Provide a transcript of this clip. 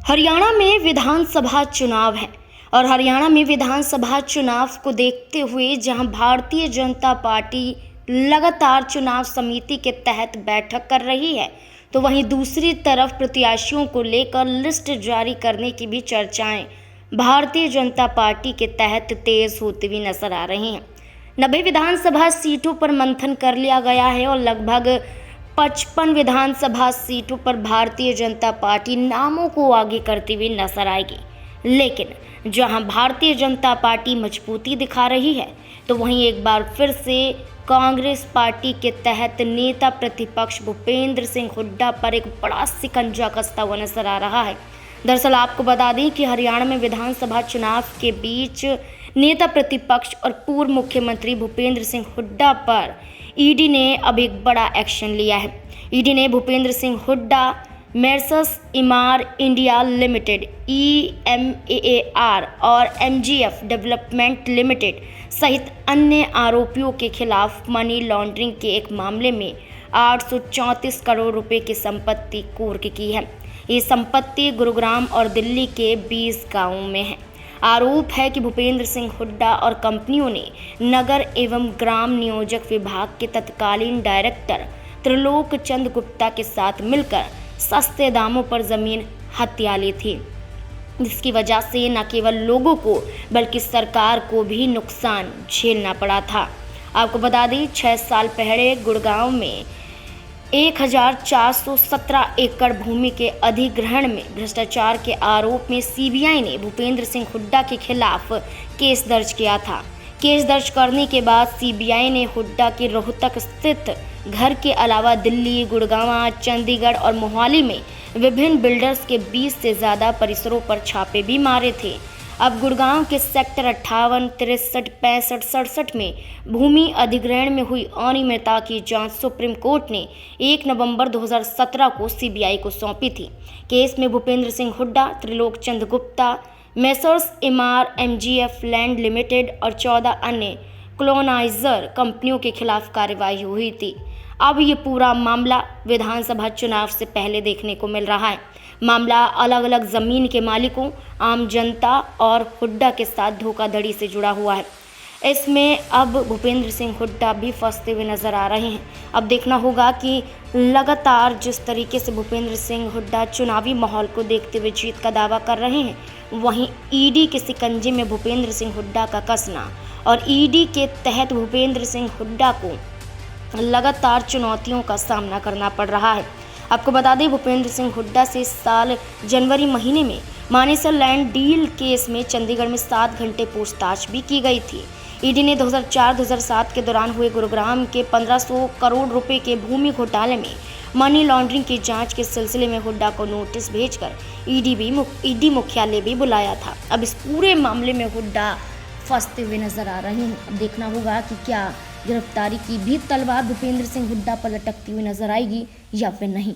हरियाणा में विधानसभा चुनाव है और हरियाणा में विधानसभा चुनाव को देखते हुए जहां भारतीय जनता पार्टी लगातार चुनाव समिति के तहत बैठक कर रही है, तो वहीं दूसरी तरफ प्रत्याशियों को लेकर लिस्ट जारी करने की भी चर्चाएं भारतीय जनता पार्टी के तहत तेज होती हुई नजर आ रही हैं। 90 विधानसभा सीटों पर मंथन कर लिया गया है और लगभग 55 विधानसभा सीटों पर भारतीय जनता पार्टी नामों को आगे करती हुई नजर आएगी। लेकिन जहां भारतीय जनता पार्टी मजबूती दिखा रही है, तो वहीं एक बार फिर से कांग्रेस पार्टी के तहत नेता प्रतिपक्ष भूपेंद्र सिंह हुड्डा पर एक बड़ा शिकंजा कसता हुआ नजर आ रहा है। दरअसल आपको बता दें कि हरियाणा में विधानसभा चुनाव के बीच नेता प्रतिपक्ष और पूर्व मुख्यमंत्री भूपेंद्र सिंह हुड्डा पर ईडी ने अब एक बड़ा एक्शन लिया है। ईडी ने Bhupendra Singh Hooda, messrs इमार India limited EMAAR और MGF डेवलपमेंट लिमिटेड सहित अन्य आरोपियों के खिलाफ मनी लॉन्ड्रिंग के एक मामले में 834 करोड़ रुपए की संपत्ति कुर्क की है। ये संपत्ति गुरुग्राम और दिल्ली के 20 गांवों में है। आरोप है कि भूपेंद्र सिंह हुड्डा और कंपनियों ने नगर एवं ग्राम नियोजक विभाग के तत्कालीन डायरेक्टर त्रिलोक चंद गुप्ता के साथ मिलकर सस्ते दामों पर जमीन हथिया ली थी, जिसकी वजह से न केवल लोगों को बल्कि सरकार को भी नुकसान झेलना पड़ा था। आपको बता दें 6 साल पहले गुड़गांव में 1417 एकड़ भूमि के अधिग्रहण में भ्रष्टाचार के आरोप में CBI ने भूपेंद्र सिंह हुड्डा के खिलाफ केस दर्ज किया था। केस दर्ज करने के बाद CBI ने हुड्डा के रोहतक स्थित घर के अलावा दिल्ली, गुड़गांव, चंडीगढ़ और मोहाली में विभिन्न बिल्डर्स के 20 से ज़्यादा परिसरों पर छापे भी मारे थे। अब गुड़गांव के सेक्टर 58, 63, 65, 67 में भूमि अधिग्रहण में हुई अनियमितता की जांच सुप्रीम कोर्ट ने 1 नवंबर 2017 को CBI को सौंपी थी। केस में Bhupender Singh Hooda, Trilok Chand Gupta, messrs Emaar, MGF land limited और 14 अन्य क्लोनाइजर कंपनियों के खिलाफ कार्रवाई हुई थी। अब ये पूरा मामला विधानसभा चुनाव से पहले देखने को मिल रहा है। मामला अलग अलग ज़मीन के मालिकों, आम जनता और हुड्डा के साथ धोखाधड़ी से जुड़ा हुआ है। इसमें अब भूपेंद्र सिंह हुड्डा भी फंसते हुए नजर आ रहे हैं। अब देखना होगा कि लगातार जिस तरीके से भूपेंद्र सिंह हुड्डा चुनावी माहौल को देखते हुए जीत का दावा कर रहे हैं, वहीं ईडी के शिकंजे में भूपेंद्र सिंह हुड्डा का कसना और ईडी के तहत भूपेंद्र सिंह हुड्डा को लगातार चुनौतियों का सामना करना पड़ रहा है। आपको बता दें भूपेंद्र सिंह हुड्डा से इस साल जनवरी महीने में मानेसर लैंड डील केस में चंडीगढ़ में 7 घंटे पूछताछ भी की गई थी। ईडी ने 2004-2007 के दौरान हुए गुरुग्राम के 1500 करोड़ रुपए के भूमि घोटाले में मनी लॉन्ड्रिंग की जांच के सिलसिले में हुड्डा को नोटिस भेजकर ईडी मुख्यालय भी बुलाया था। अब इस पूरे मामले में हुड्डा फंसते हुए नजर आ रहे हैं। अब देखना होगा कि क्या गिरफ्तारी की भी तलवार भूपेंद्र सिंह हुड्डा पर लटकती हुई नजर आएगी या फिर नहीं।